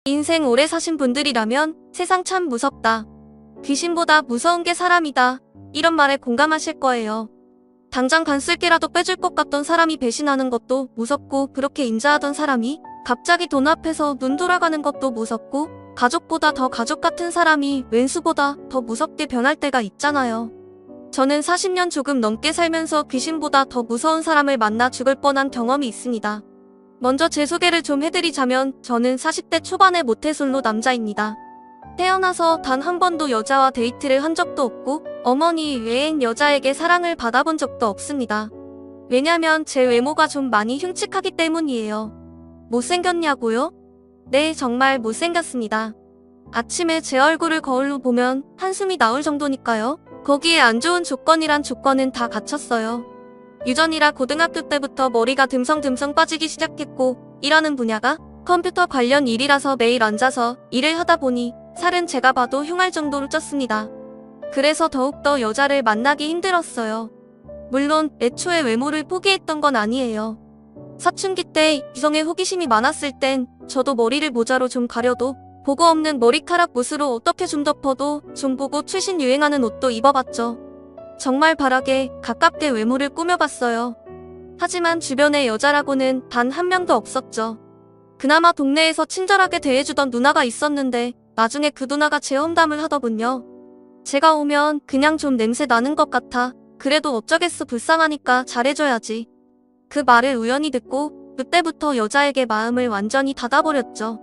인생 오래 사신 분들이라면 세상 참 무섭다. 귀신보다 무서운 게 사람이다. 이런 말에 공감하실 거예요. 당장 간쓸게라도 빼줄 것 같던 사람이 배신하는 것도 무섭고, 그렇게 인자하던 사람이 갑자기 돈 앞에서 눈 돌아가는 것도 무섭고, 가족보다 더 가족 같은 사람이 왼수보다 더 무섭게 변할 때가 있잖아요. 저는 40년 조금 넘게 살면서 귀신보다 더 무서운 사람을 만나 죽을 뻔한 경험이 있습니다. 먼저 제 소개를 좀 해드리자면, 저는 40대 초반의 모태솔로 남자입니다. 태어나서 단 한 번도 여자와 데이트를 한 적도 없고, 어머니 외엔 여자에게 사랑을 받아본 적도 없습니다. 왜냐면 제 외모가 좀 많이 흉측하기 때문이에요. 못생겼냐고요? 네, 정말 못생겼습니다. 아침에 제 얼굴을 거울로 보면 한숨이 나올 정도니까요. 거기에 안 좋은 조건이란 조건은 다 갖췄어요. 유전이라 고등학교 때부터 머리가 듬성듬성 빠지기 시작했고, 일하는 분야가 컴퓨터 관련 일이라서 매일 앉아서 일을 하다 보니 살은 제가 봐도 흉할 정도로 쪘습니다. 그래서 더욱더 여자를 만나기 힘들었어요. 물론 애초에 외모를 포기했던 건 아니에요. 사춘기 때 이성에 호기심이 많았을 땐 저도 머리를 모자로 좀 가려도, 보고 없는 머리카락 붓으로 어떻게 좀 덮어도 좀 보고 최신 유행하는 옷도 입어봤죠. 정말 바라게 가깝게 외모를 꾸며봤어요. 하지만 주변에 여자라고는 단 한 명도 없었죠. 그나마 동네에서 친절하게 대해주던 누나가 있었는데, 나중에 그 누나가 제 험담을 하더군요. 제가 오면 그냥 좀 냄새 나는 것 같아. 그래도 어쩌겠어, 불쌍하니까 잘해줘야지. 그 말을 우연히 듣고 그때부터 여자에게 마음을 완전히 닫아버렸죠.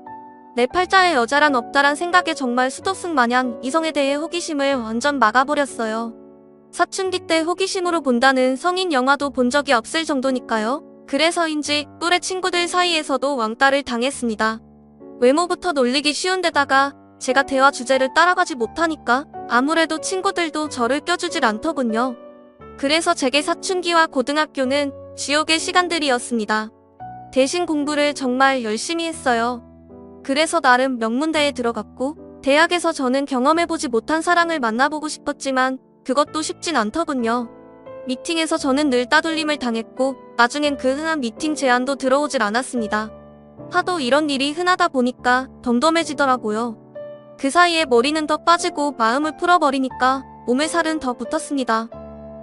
내 팔자에 여자란 없다란 생각에 정말 수도승 마냥 이성에 대해 호기심을 완전 막아버렸어요. 사춘기 때 호기심으로 본다는 성인 영화도 본 적이 없을 정도니까요. 그래서인지 또래 친구들 사이에서도 왕따를 당했습니다. 외모부터 놀리기 쉬운데다가 제가 대화 주제를 따라가지 못하니까 아무래도 친구들도 저를 껴주질 않더군요. 그래서 제게 사춘기와 고등학교는 지옥의 시간들이었습니다. 대신 공부를 정말 열심히 했어요. 그래서 나름 명문대에 들어갔고, 대학에서 저는 경험해보지 못한 사랑을 만나보고 싶었지만 그것도 쉽진 않더군요. 미팅에서 저는 늘 따돌림을 당했고, 나중엔 그 흔한 미팅 제안도 들어오질 않았습니다. 하도 이런 일이 흔하다 보니까 덤덤해지더라고요. 그 사이에 머리는 더 빠지고 마음을 풀어버리니까 몸에 살은 더 붙었습니다.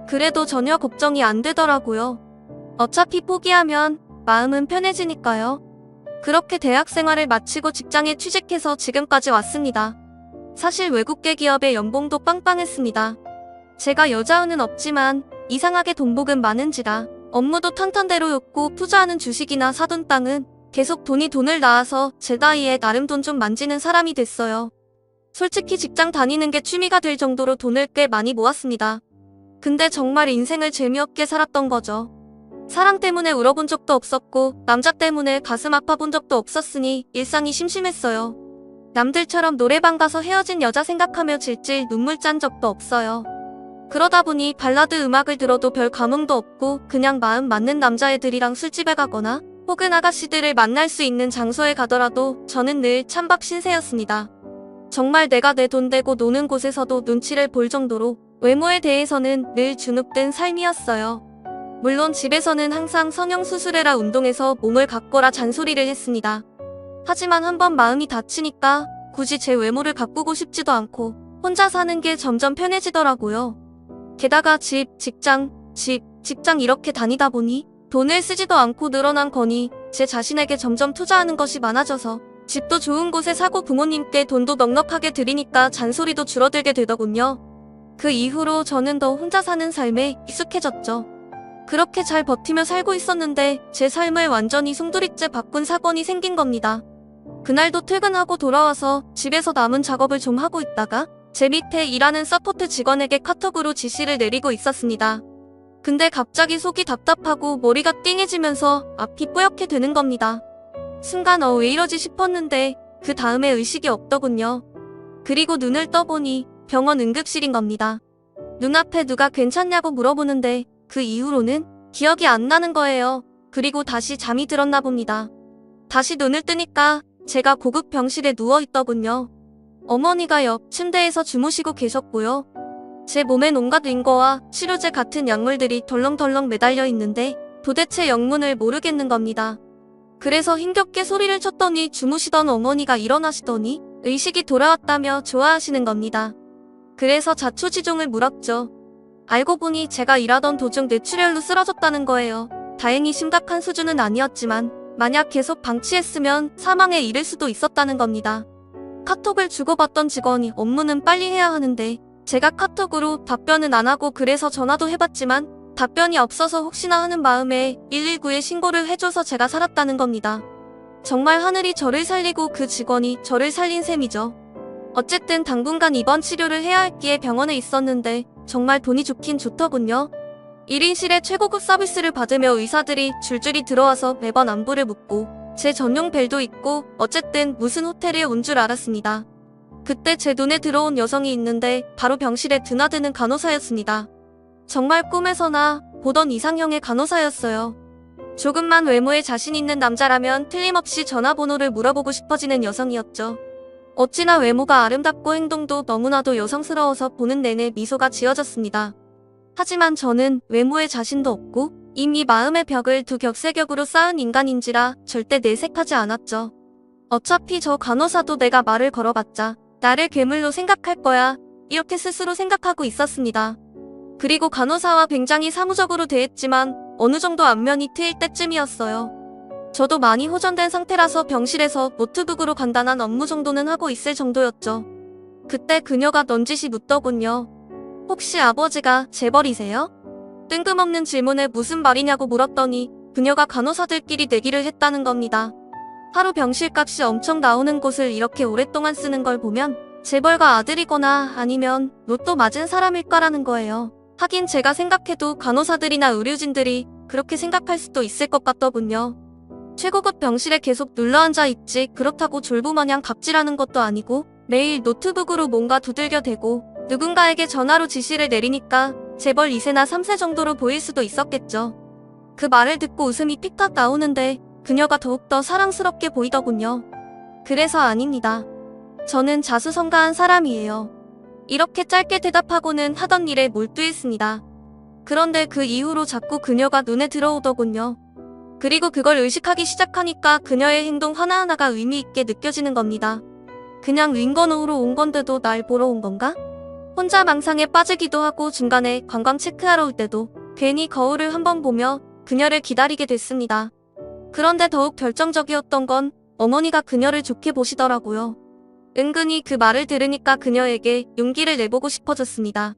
그래도 전혀 걱정이 안 되더라고요. 어차피 포기하면 마음은 편해지니까요. 그렇게 대학 생활을 마치고 직장에 취직해서 지금까지 왔습니다. 사실 외국계 기업의 연봉도 빵빵했습니다. 제가 여자운은 없지만 이상하게 돈복은 많은지라 업무도 탄탄대로였고, 투자하는 주식이나 사둔 땅은 계속 돈을 낳아서 제 나이에 나름 돈 좀 만지는 사람이 됐어요. 솔직히 직장 다니는 게 취미가 될 정도로 돈을 꽤 많이 모았습니다. 근데 정말 인생을 재미없게 살았던 거죠. 사랑 때문에 울어본 적도 없었고, 남자 때문에 가슴 아파본 적도 없었으니 일상이 심심했어요. 남들처럼 노래방 가서 헤어진 여자 생각하며 질질 눈물 짠 적도 없어요. 그러다 보니 발라드 음악을 들어도 별 감흥도 없고, 그냥 마음 맞는 남자애들이랑 술집에 가거나 혹은 아가씨들을 만날 수 있는 장소에 가더라도 저는 늘 찬밥 신세였습니다. 정말 내가 내 돈 대고 노는 곳에서도 눈치를 볼 정도로 외모에 대해서는 늘 주눅든 삶이었어요. 물론 집에서는 항상 성형수술해라, 운동해서 몸을 가꿔라 잔소리를 했습니다. 하지만 한번 마음이 다치니까 굳이 제 외모를 가꾸고 싶지도 않고 혼자 사는 게 점점 편해지더라고요. 게다가 직장 이렇게 다니다 보니 돈을 쓰지도 않고 늘어난 거니 제 자신에게 점점 투자하는 것이 많아져서 집도 좋은 곳에 사고 부모님께 돈도 넉넉하게 드리니까 잔소리도 줄어들게 되더군요. 그 이후로 저는 더 혼자 사는 삶에 익숙해졌죠. 그렇게 잘 버티며 살고 있었는데 제 삶을 완전히 송두리째 바꾼 사건이 생긴 겁니다. 그날도 퇴근하고 돌아와서 집에서 남은 작업을 좀 하고 있다가 제 밑에 일하는 서포트 직원에게 카톡으로 지시를 내리고 있었습니다. 근데 갑자기 속이 답답하고 머리가 띵해지면서 앞이 뿌옇게 되는 겁니다. 순간 왜 이러지 싶었는데 그 다음에 의식이 없더군요. 그리고 눈을 떠보니 병원 응급실인 겁니다. 눈앞에 누가 괜찮냐고 물어보는데 그 이후로는 기억이 안 나는 거예요. 그리고 다시 잠이 들었나 봅니다. 다시 눈을 뜨니까 제가 고급 병실에 누워있더군요. 어머니가 옆 침대에서 주무시고 계셨고요. 제 몸엔 온갖 링거와 치료제 같은 약물들이 덜렁덜렁 매달려 있는데 도대체 영문을 모르겠는 겁니다. 그래서 힘겹게 소리를 쳤더니 주무시던 어머니가 일어나시더니 의식이 돌아왔다며 좋아하시는 겁니다. 그래서 자초지종을 물었죠. 알고 보니 제가 일하던 도중 뇌출혈로 쓰러졌다는 거예요. 다행히 심각한 수준은 아니었지만 만약 계속 방치했으면 사망에 이를 수도 있었다는 겁니다. 카톡을 주고받던 직원이 업무는 빨리 해야 하는데 제가 카톡으로 답변은 안 하고 그래서 전화도 해봤지만 답변이 없어서 혹시나 하는 마음에 119에 신고를 해줘서 제가 살았다는 겁니다. 정말 하늘이 저를 살리고 그 직원이 저를 살린 셈이죠. 어쨌든 당분간 입원 치료를 해야 했기에 병원에 있었는데 정말 돈이 좋긴 좋더군요. 1인실에 최고급 서비스를 받으며 의사들이 줄줄이 들어와서 매번 안부를 묻고 제 전용 벨도 있고 어쨌든 무슨 호텔에 온 줄 알았습니다. 그때 제 눈에 들어온 여성이 있는데 바로 병실에 드나드는 간호사였습니다. 정말 꿈에서나 보던 이상형의 간호사였어요. 조금만 외모에 자신 있는 남자라면 틀림없이 전화번호를 물어보고 싶어지는 여성이었죠. 어찌나 외모가 아름답고 행동도 너무나도 여성스러워서 보는 내내 미소가 지어졌습니다. 하지만 저는 외모에 자신도 없고 이미 마음의 벽을 두 격세격으로 쌓은 인간인지라 절대 내색하지 않았죠. 어차피 저 간호사도 내가 말을 걸어봤자 나를 괴물로 생각할 거야 이렇게 스스로 생각하고 있었습니다. 그리고 간호사와 굉장히 사무적으로 대했지만 어느 정도 안면이 트일 때쯤이었어요. 저도 많이 호전된 상태라서 병실에서 노트북으로 간단한 업무 정도는 하고 있을 정도였죠. 그때 그녀가 넌지시 묻더군요. 혹시 아버지가 재벌이세요? 뜬금없는 질문에 무슨 말이냐고 물었더니 그녀가 간호사들끼리 내기를 했다는 겁니다. 하루 병실값이 엄청 나오는 곳을 이렇게 오랫동안 쓰는 걸 보면 재벌가 아들이거나 아니면 로또 맞은 사람일까라는 거예요. 하긴 제가 생각해도 간호사들이나 의료진들이 그렇게 생각할 수도 있을 것 같더군요. 최고급 병실에 계속 눌러앉아 있지 그렇다고 졸부마냥 갑질하는 것도 아니고 매일 노트북으로 뭔가 두들겨대고 누군가에게 전화로 지시를 내리니까 재벌 2세나 3세 정도로 보일 수도 있었겠죠. 그 말을 듣고 웃음이 픽탁 나오는데 그녀가 더욱더 사랑스럽게 보이더군요. 그래서 아닙니다. 저는 자수성가한 사람이에요. 이렇게 짧게 대답하고는 하던 일에 몰두했습니다. 그런데 그 이후로 자꾸 그녀가 눈에 들어오더군요. 그리고 그걸 의식하기 시작하니까 그녀의 행동 하나하나가 의미있게 느껴지는 겁니다. 그냥 윙건호로 온 건데도 날 보러 온 건가? 혼자 망상에 빠지기도 하고 중간에 관광 체크하러 올 때도 괜히 거울을 한번 보며 그녀를 기다리게 됐습니다. 그런데 더욱 결정적이었던 건 어머니가 그녀를 좋게 보시더라고요. 은근히 그 말을 들으니까 그녀에게 용기를 내보고 싶어졌습니다.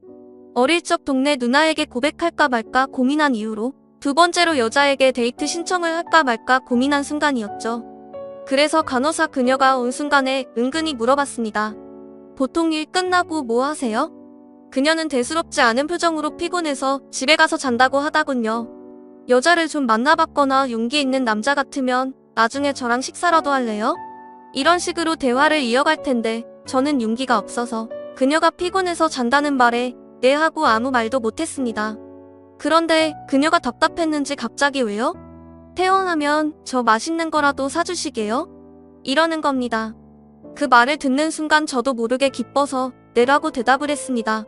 어릴 적 동네 누나에게 고백할까 말까 고민한 이후로 두 번째로 여자에게 데이트 신청을 할까 말까 고민한 순간이었죠. 그래서 간호사 그녀가 온 순간에 은근히 물어봤습니다. 보통 일 끝나고 뭐 하세요? 그녀는 대수롭지 않은 표정으로 피곤해서 집에 가서 잔다고 하다군요. 여자를 좀 만나봤거나 용기 있는 남자 같으면 나중에 저랑 식사라도 할래요? 이런 식으로 대화를 이어갈 텐데 저는 용기가 없어서 그녀가 피곤해서 잔다는 말에 네 하고 아무 말도 못했습니다. 그런데 그녀가 답답했는지 갑자기 왜요? 퇴원하면 저 맛있는 거라도 사주시게요? 이러는 겁니다. 그 말을 듣는 순간 저도 모르게 기뻐서 네라고 대답을 했습니다.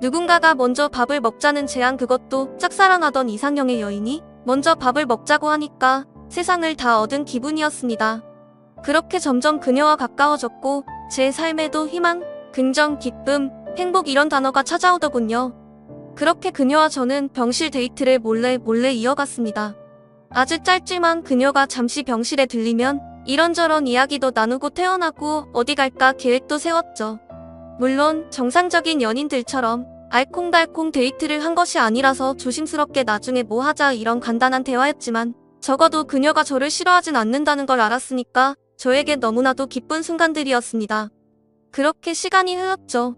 누군가가 먼저 밥을 먹자는 제안, 그것도 짝사랑하던 이상형의 여인이 먼저 밥을 먹자고 하니까 세상을 다 얻은 기분이었습니다. 그렇게 점점 그녀와 가까워졌고 제 삶에도 희망, 긍정, 기쁨, 행복 이런 단어가 찾아오더군요. 그렇게 그녀와 저는 병실 데이트를 몰래 이어갔습니다. 아주 짧지만 그녀가 잠시 병실에 들리면 이런저런 이야기도 나누고 퇴원하고 어디 갈까 계획도 세웠죠. 물론 정상적인 연인들처럼 알콩달콩 데이트를 한 것이 아니라서 조심스럽게 나중에 뭐 하자 이런 간단한 대화였지만 적어도 그녀가 저를 싫어하진 않는다는 걸 알았으니까 저에게 너무나도 기쁜 순간들이었습니다. 그렇게 시간이 흘렀죠.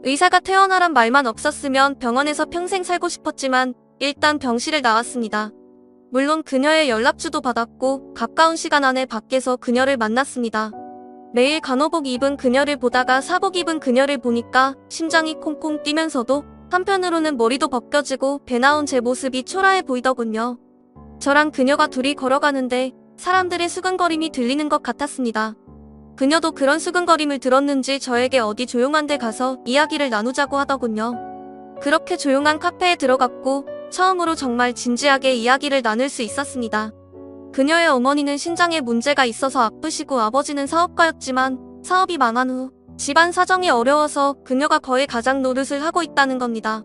의사가 퇴원하란 말만 없었으면 병원에서 평생 살고 싶었지만 일단 병실을 나왔습니다. 물론 그녀의 연락처도 받았고 가까운 시간 안에 밖에서 그녀를 만났습니다. 매일 간호복 입은 그녀를 보다가 사복 입은 그녀를 보니까 심장이 콩콩 뛰면서도 한편으로는 머리도 벗겨지고 배 나온 제 모습이 초라해 보이더군요. 저랑 그녀가 둘이 걸어가는데 사람들의 수근거림이 들리는 것 같았습니다. 그녀도 그런 수근거림을 들었는지 저에게 어디 조용한 데 가서 이야기를 나누자고 하더군요. 그렇게 조용한 카페에 들어갔고 처음으로 정말 진지하게 이야기를 나눌 수 있었습니다. 그녀의 어머니는 신장에 문제가 있어서 아프시고 아버지는 사업가였지만 사업이 망한 후 집안 사정이 어려워서 그녀가 거의 가장 노릇을 하고 있다는 겁니다.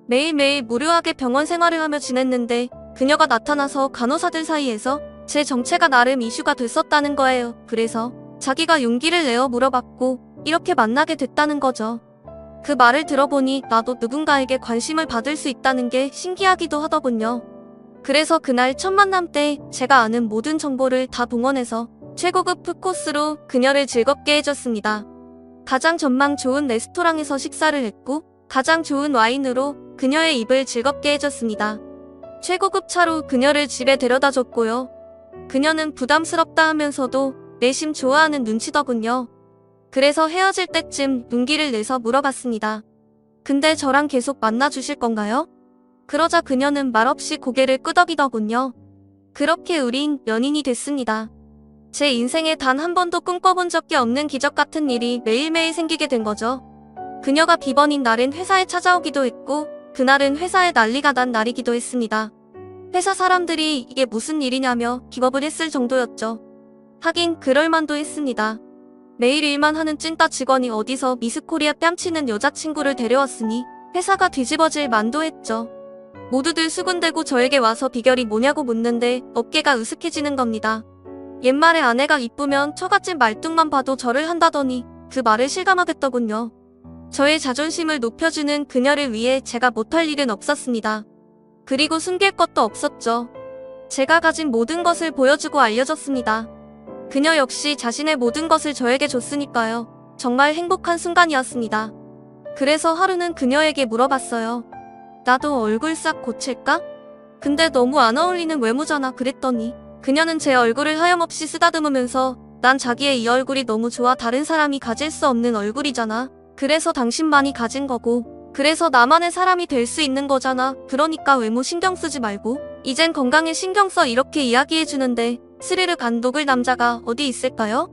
매일매일 무료하게 병원 생활을 하며 지냈는데 그녀가 나타나서 간호사들 사이에서 제 정체가 나름 이슈가 됐었다는 거예요. 그래서 자기가 용기를 내어 물어봤고 이렇게 만나게 됐다는 거죠. 그 말을 들어보니 나도 누군가에게 관심을 받을 수 있다는 게 신기하기도 하더군요. 그래서 그날 첫 만남 때 제가 아는 모든 정보를 다 동원해서 최고급 푸코스로 그녀를 즐겁게 해줬습니다. 가장 전망 좋은 레스토랑에서 식사를 했고 가장 좋은 와인으로 그녀의 입을 즐겁게 해줬습니다. 최고급 차로 그녀를 집에 데려다 줬고요. 그녀는 부담스럽다 하면서도 내심 좋아하는 눈치더군요. 그래서 헤어질 때쯤 용기를 내서 물어봤습니다. 근데 저랑 계속 만나주실 건가요? 그러자 그녀는 말없이 고개를 끄덕이더군요. 그렇게 우린 연인이 됐습니다. 제 인생에 단 한 번도 꿈꿔본 적이 없는 기적 같은 일이 매일매일 생기게 된 거죠. 그녀가 비번인 날엔 회사에 찾아오기도 했고 그날은 회사에 난리가 난 날이기도 했습니다. 회사 사람들이 이게 무슨 일이냐며 기겁을 했을 정도였죠. 하긴 그럴만도 했습니다. 매일 일만 하는 찐따 직원이 어디서 미스코리아 뺨치는 여자친구를 데려왔으니 회사가 뒤집어질 만도 했죠. 모두들 수군대고 저에게 와서 비결이 뭐냐고 묻는데 어깨가 으슥해지는 겁니다. 옛말에 아내가 이쁘면 처갓집 말뚝만 봐도 절을 한다더니 그 말을 실감하겠더군요. 저의 자존심을 높여주는 그녀를 위해 제가 못할 일은 없었습니다. 그리고 숨길 것도 없었죠. 제가 가진 모든 것을 보여주고 알려줬습니다. 그녀 역시 자신의 모든 것을 저에게 줬으니까요. 정말 행복한 순간이었습니다. 그래서 하루는 그녀에게 물어봤어요. 나도 얼굴 싹 고칠까? 근데 너무 안 어울리는 외모잖아 그랬더니 그녀는 제 얼굴을 하염없이 쓰다듬으면서 난 자기의 이 얼굴이 너무 좋아 다른 사람이 가질 수 없는 얼굴이잖아. 그래서 당신만이 가진 거고 그래서 나만의 사람이 될 수 있는 거잖아. 그러니까 외모 신경 쓰지 말고 이젠 건강에 신경 써 이렇게 이야기해주는데 스르륵 안 녹을 남자가 어디 있을까요?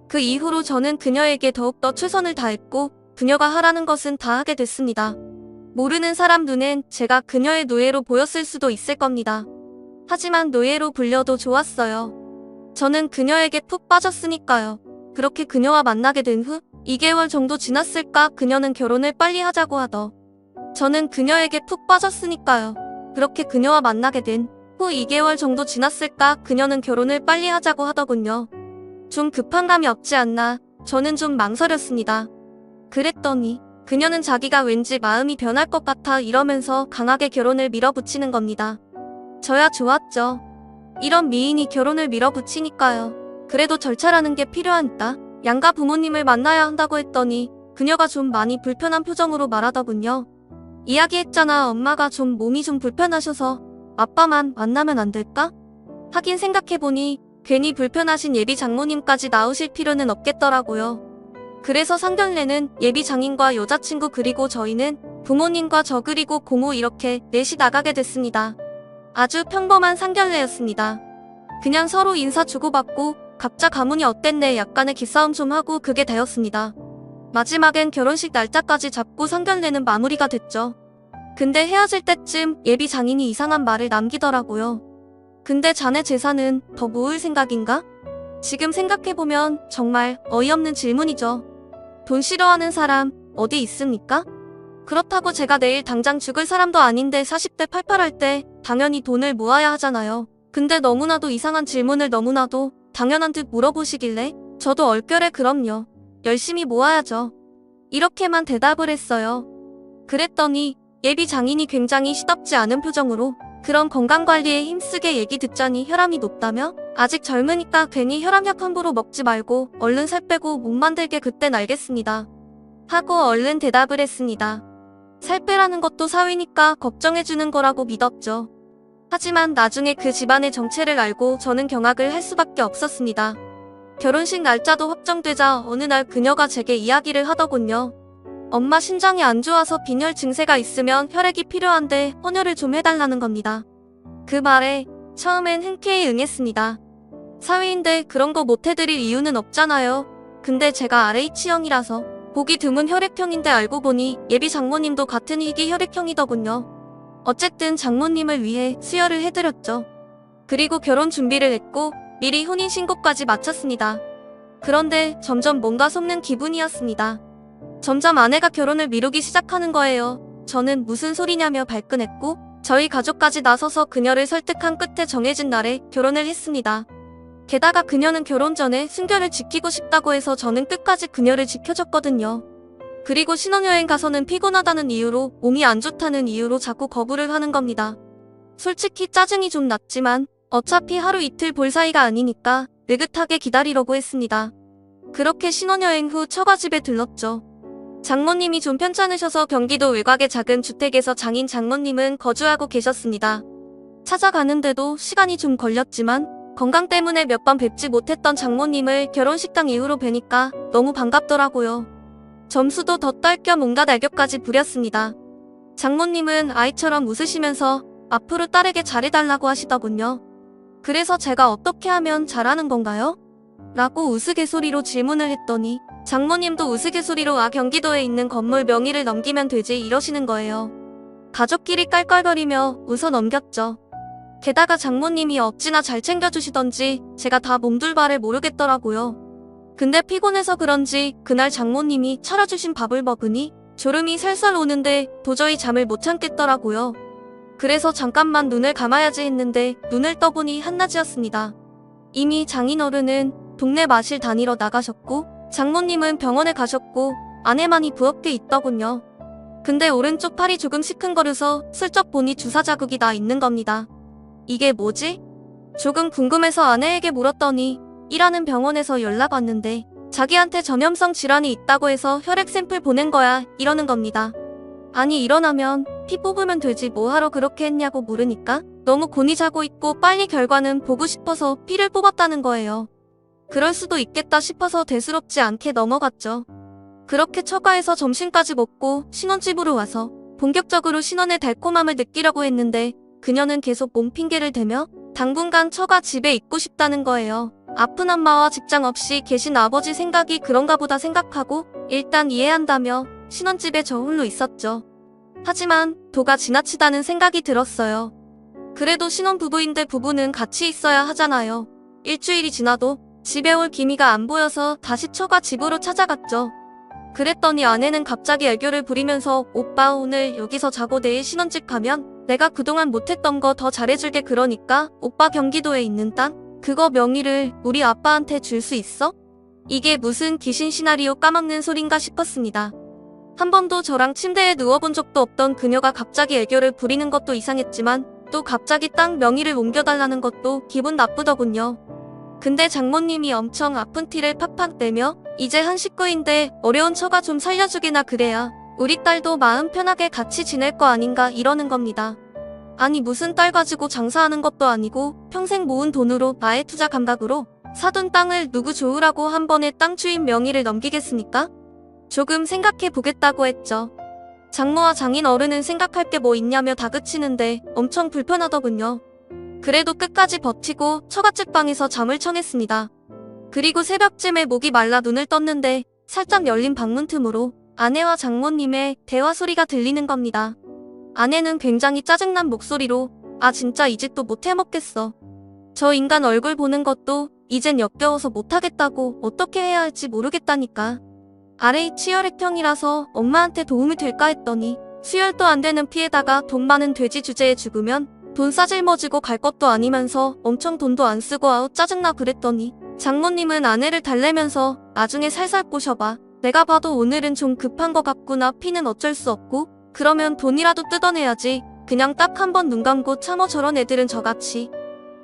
그 이후로 저는 그녀에게 더욱더 최선을 다했고 그녀가 하라는 것은 다 하게 됐습니다. 모르는 사람 눈엔 제가 그녀의 노예로 보였을 수도 있을 겁니다. 하지만 노예로 불려도 좋았어요. 저는 그녀에게 푹 빠졌으니까요. 그렇게 그녀와 만나게 된 후 2개월 정도 지났을까 그녀는 결혼을 빨리 하자고 하더. 저는 그녀에게 푹 빠졌으니까요. 그렇게 그녀와 만나게 된 후 2개월 정도 지났을까 그녀는 결혼을 빨리 하자고 하더군요. 좀 급한 감이 없지 않나 저는 좀 망설였습니다. 그랬더니 그녀는 자기가 왠지 마음이 변할 것 같아 이러면서 강하게 결혼을 밀어붙이는 겁니다. 저야 좋았죠. 이런 미인이 결혼을 밀어붙이니까요. 그래도 절차라는 게 필요하니까 양가 부모님을 만나야 한다고 했더니 그녀가 좀 많이 불편한 표정으로 말하더군요. 이야기했잖아. 엄마가 좀 몸이 좀 불편하셔서 아빠만 만나면 안 될까? 하긴 생각해보니 괜히 불편하신 예비 장모님까지 나오실 필요는 없겠더라고요. 그래서 상견례는 예비 장인과 여자친구 그리고 저희는 부모님과 저 그리고 고모 이렇게 넷이 나가게 됐습니다. 아주 평범한 상견례였습니다. 그냥 서로 인사 주고받고 각자 가문이 어땠네 약간의 기싸움 좀 하고 그게 다였습니다. 마지막엔 결혼식 날짜까지 잡고 상견례는 마무리가 됐죠. 근데 헤어질 때쯤 예비 장인이 이상한 말을 남기더라고요. 근데 자네 재산은 더 모을 생각인가? 지금 생각해보면 정말 어이없는 질문이죠. 돈 싫어하는 사람 어디 있습니까? 그렇다고 제가 내일 당장 죽을 사람도 아닌데 40대 팔팔할 때 당연히 돈을 모아야 하잖아요. 근데 너무나도 이상한 질문을 너무나도 당연한 듯 물어보시길래 저도 얼결에 그럼요. 열심히 모아야죠. 이렇게만 대답을 했어요. 그랬더니 예비 장인이 굉장히 시덥지 않은 표정으로 그런 건강관리에 힘쓰게 얘기 듣자니 혈압이 높다며? 아직 젊으니까 괜히 혈압약 함부로 먹지 말고 얼른 살 빼고 못 만들게 그땐 알겠습니다. 하고 얼른 대답을 했습니다. 살 빼라는 것도 사위니까 걱정해주는 거라고 믿었죠. 하지만 나중에 그 집안의 정체를 알고 저는 경악을 할 수밖에 없었습니다. 결혼식 날짜도 확정되자 어느 날 그녀가 제게 이야기를 하더군요. 엄마 신장이 안 좋아서 빈혈 증세가 있으면 혈액이 필요한데 헌혈을 좀 해달라는 겁니다. 그 말에 처음엔 흔쾌히 응했습니다. 사위인데 그런 거 못 해드릴 이유는 없잖아요. 근데 제가 RH형이라서 보기 드문 혈액형인데 알고 보니 예비 장모님도 같은 희귀 혈액형이더군요. 어쨌든 장모님을 위해 수혈을 해드렸죠. 그리고 결혼 준비를 했고 미리 혼인신고까지 마쳤습니다. 그런데 점점 뭔가 속는 기분이었습니다. 점점 아내가 결혼을 미루기 시작하는 거예요. 저는 무슨 소리냐며 발끈했고 저희 가족까지 나서서 그녀를 설득한 끝에 정해진 날에 결혼을 했습니다. 게다가 그녀는 결혼 전에 순결을 지키고 싶다고 해서 저는 끝까지 그녀를 지켜줬거든요. 그리고 신혼여행 가서는 피곤하다는 이유로 몸이 안 좋다는 이유로 자꾸 거부를 하는 겁니다. 솔직히 짜증이 좀 났지만 어차피 하루 이틀 볼 사이가 아니니까 느긋하게 기다리려고 했습니다. 그렇게 신혼여행 후 처가집에 들렀죠. 장모님이 좀 편찮으셔서 경기도 외곽의 작은 주택에서 장인 장모님은 거주하고 계셨습니다. 찾아가는데도 시간이 좀 걸렸지만 건강 때문에 몇 번 뵙지 못했던 장모님을 결혼식당 이후로 뵈니까 너무 반갑더라고요. 점수도 더 딸 겸 온갖 애교까지 부렸습니다. 장모님은 아이처럼 웃으시면서 앞으로 딸에게 잘해달라고 하시더군요. 그래서 제가 어떻게 하면 잘하는 건가요? 라고 우스갯소리로 질문을 했더니 장모님도 우스갯소리로 경기도에 있는 건물 명의를 넘기면 되지 이러시는 거예요. 가족끼리 깔깔거리며 웃어 넘겼죠. 게다가 장모님이 어찌나 잘 챙겨주시던지 제가 다 몸둘바를 모르겠더라고요. 근데 피곤해서 그런지 그날 장모님이 차려주신 밥을 먹으니 졸음이 살살 오는데 도저히 잠을 못 참겠더라고요. 그래서 잠깐만 눈을 감아야지 했는데 눈을 떠보니 한낮이었습니다. 이미 장인어른은 동네 마실 다니러 나가셨고 장모님은 병원에 가셨고 아내만이 부엌에 있더군요. 근데 오른쪽 팔이 조금 시큰거려서 슬쩍 보니 주사 자국이 나 있는 겁니다. 이게 뭐지? 조금 궁금해서 아내에게 물었더니 일하는 병원에서 연락 왔는데 자기한테 전염성 질환이 있다고 해서 혈액 샘플 보낸 거야 이러는 겁니다. 아니 일어나면 피 뽑으면 되지 뭐하러 그렇게 했냐고 물으니까 너무 곤히 자고 있고 빨리 결과는 보고 싶어서 피를 뽑았다는 거예요. 그럴 수도 있겠다 싶어서 대수롭지 않게 넘어갔죠. 그렇게 처가에서 점심까지 먹고 신혼집으로 와서 본격적으로 신혼의 달콤함을 느끼려고 했는데 그녀는 계속 몸 핑계를 대며 당분간 처가 집에 있고 싶다는 거예요. 아픈 엄마와 직장 없이 계신 아버지 생각이 그런가 보다 생각하고 일단 이해한다며 신혼집에 저 홀로 있었죠. 하지만 도가 지나치다는 생각이 들었어요. 그래도 신혼부부인데 부부는 같이 있어야 하잖아요. 일주일이 지나도 집에 올 기미가 안 보여서 다시 처가 집으로 찾아갔죠. 그랬더니 아내는 갑자기 애교를 부리면서 오빠 오늘 여기서 자고 내일 신혼집 가면 내가 그동안 못했던 거 더 잘해줄게 그러니까 오빠 경기도에 있는 땅 그거 명의를 우리 아빠한테 줄 수 있어? 이게 무슨 귀신 시나리오 까먹는 소린가 싶었습니다. 한 번도 저랑 침대에 누워본 적도 없던 그녀가 갑자기 애교를 부리는 것도 이상했지만 또 갑자기 땅 명의를 옮겨달라는 것도 기분 나쁘더군요. 근데 장모님이 엄청 아픈 티를 팍팍 내며 이제 한 식구인데 어려운 처가 좀 살려주게나 그래야 우리 딸도 마음 편하게 같이 지낼 거 아닌가 이러는 겁니다. 아니 무슨 딸 가지고 장사하는 것도 아니고 평생 모은 돈으로 나의 투자 감각으로 사둔 땅을 누구 좋으라고 한 번에 땅 주인 명의를 넘기겠습니까? 조금 생각해 보겠다고 했죠. 장모와 장인 어른은 생각할 게 뭐 있냐며 다그치는데 엄청 불편하더군요. 그래도 끝까지 버티고 처갓집 방에서 잠을 청했습니다. 그리고 새벽쯤에 목이 말라 눈을 떴는데 살짝 열린 방문 틈으로 아내와 장모님의 대화 소리가 들리는 겁니다. 아내는 굉장히 짜증난 목소리로 아 진짜 이 짓도 못 해먹겠어. 저 인간 얼굴 보는 것도 이젠 역겨워서 못하겠다고 어떻게 해야 할지 모르겠다니까. RH 혈액형이라서 엄마한테 도움이 될까 했더니 수혈도 안 되는 피에다가 돈 많은 돼지 주제에 죽으면 돈 싸질머지고 갈 것도 아니면서 엄청 돈도 안 쓰고 아우 짜증나 그랬더니 장모님은 아내를 달래면서 나중에 살살 꼬셔봐. 내가 봐도 오늘은 좀 급한 것 같구나. 피는 어쩔 수 없고 그러면 돈이라도 뜯어내야지. 그냥 딱 한 번 눈 감고 참어. 저런 애들은 저같이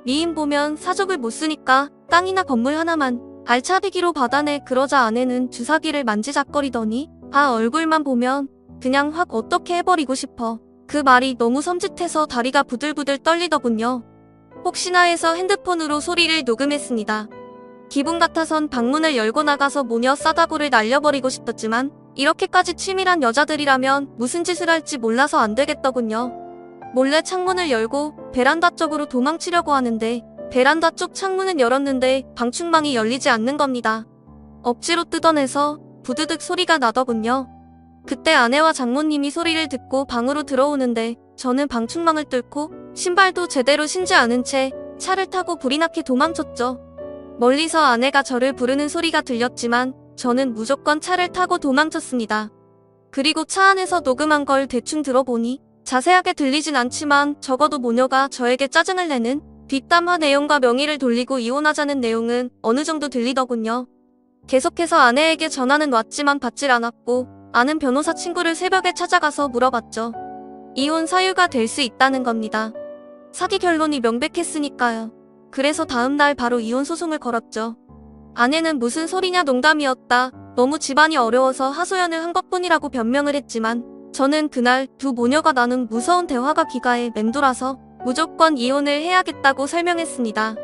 미인 보면 사족을 못 쓰니까 땅이나 건물 하나만 알차비기로 받아내. 그러자 아내는 주사기를 만지작거리더니 아 얼굴만 보면 그냥 확 어떻게 해버리고 싶어. 그 말이 너무 섬찟해서 다리가 부들부들 떨리더군요. 혹시나 해서 핸드폰으로 소리를 녹음했습니다. 기분 같아선 방문을 열고 나가서 모녀 싸다구를 날려버리고 싶었지만 이렇게까지 치밀한 여자들이라면 무슨 짓을 할지 몰라서 안 되겠더군요. 몰래 창문을 열고 베란다 쪽으로 도망치려고 하는데 베란다 쪽 창문은 열었는데 방충망이 열리지 않는 겁니다. 억지로 뜯어내서 부드득 소리가 나더군요. 그때 아내와 장모님이 소리를 듣고 방으로 들어오는데 저는 방충망을 뚫고 신발도 제대로 신지 않은 채 차를 타고 불이 나게 도망쳤죠. 멀리서 아내가 저를 부르는 소리가 들렸지만 저는 무조건 차를 타고 도망쳤습니다. 그리고 차 안에서 녹음한 걸 대충 들어보니 자세하게 들리진 않지만 적어도 모녀가 저에게 짜증을 내는 뒷담화 내용과 명의를 돌리고 이혼하자는 내용은 어느 정도 들리더군요. 계속해서 아내에게 전화는 왔지만 받질 않았고 아는 변호사 친구를 새벽에 찾아가서 물어봤죠. 이혼 사유가 될 수 있다는 겁니다. 사기 결론이 명백했으니까요. 그래서 다음날 바로 이혼 소송을 걸었죠. 아내는 무슨 소리냐 농담이었다. 너무 집안이 어려워서 하소연을 한 것뿐이라고 변명을 했지만 저는 그날 두 모녀가 나눈 무서운 대화가 귀가에 맴돌아서 무조건 이혼을 해야겠다고 설명했습니다.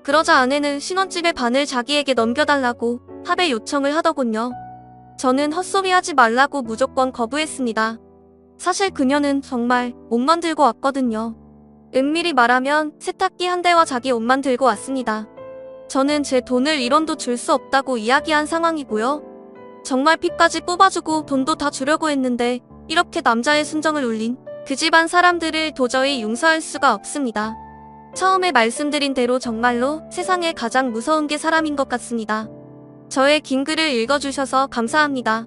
그러자 아내는 신혼집의 반을 자기에게 넘겨달라고 합의 요청을 하더군요. 저는 헛소리 하지 말라고 무조건 거부했습니다. 사실 그녀는 정말 옷만 들고 왔거든요. 은밀히 말하면 세탁기 한 대와 자기 옷만 들고 왔습니다. 저는 제 돈을 1원도 줄 수 없다고 이야기한 상황이고요. 정말 피까지 뽑아주고 돈도 다 주려고 했는데 이렇게 남자의 순정을 울린 그 집안 사람들을 도저히 용서할 수가 없습니다. 처음에 말씀드린 대로 정말로 세상에 가장 무서운 게 사람인 것 같습니다. 저의 긴 글을 읽어주셔서 감사합니다.